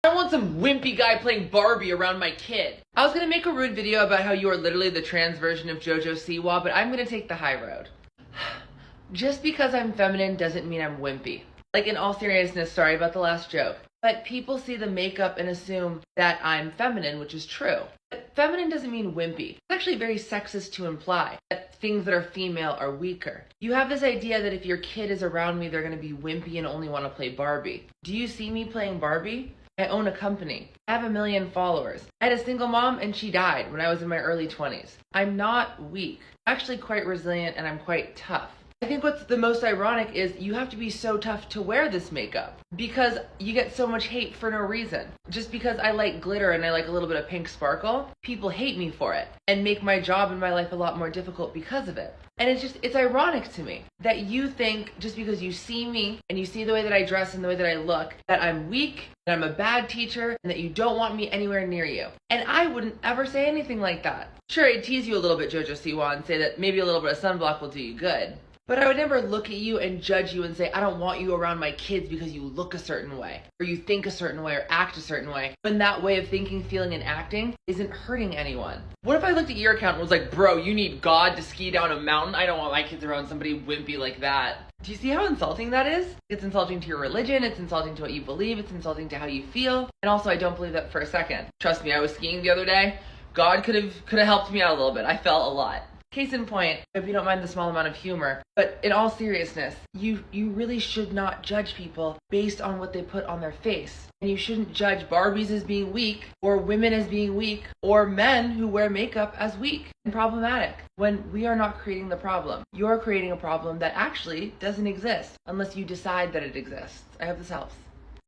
I want some wimpy guy playing Barbie around my kid. I was gonna make a rude video about how you are literally the trans version of JoJo Siwa, but I'm gonna take the high road. Just because I'm feminine doesn't mean I'm wimpy. Like, in all seriousness, sorry about the last joke. But people see the makeup and assume that I'm feminine, which is true. But feminine doesn't mean wimpy. It's actually very sexist to imply that things that are female are weaker. You have this idea that if your kid is around me, they're gonna be wimpy and only wanna play Barbie. Do you see me playing Barbie? I own a company. I have 1 million followers. I had a single mom and she died when I was in my early 20s. I'm not weak. I'm actually quite resilient and I'm quite tough. I think what's the most ironic is you have to be so tough to wear this makeup because you get so much hate for no reason. Just because I like glitter and I like a little bit of pink sparkle, people hate me for it and make my job and my life a lot more difficult because of it. And it's ironic to me that you think just because you see me and you see the way that I dress and the way that I look, that I'm weak, that I'm a bad teacher, and that you don't want me anywhere near you. And I wouldn't ever say anything like that. Sure, I'd tease you a little bit, JoJo Siwa, and say that maybe a little bit of sunblock will do you good. But I would never look at you and judge you and say, I don't want you around my kids because you look a certain way, or you think a certain way, or act a certain way, when that way of thinking, feeling, and acting isn't hurting anyone. What if I looked at your account and was like, bro, you need God to ski down a mountain? I don't want my kids around somebody wimpy like that. Do you see how insulting that is? It's insulting to your religion, it's insulting to what you believe, it's insulting to how you feel, and also I don't believe that for a second. Trust me, I was skiing the other day. God could have helped me out a little bit. I felt a lot. Case in point, if you don't mind the small amount of humor, but in all seriousness, you really should not judge people based on what they put on their face. And you shouldn't judge Barbies as being weak, or women as being weak, or men who wear makeup as weak and problematic, when we are not creating the problem. You're creating a problem that actually doesn't exist unless you decide that it exists. I hope this helps.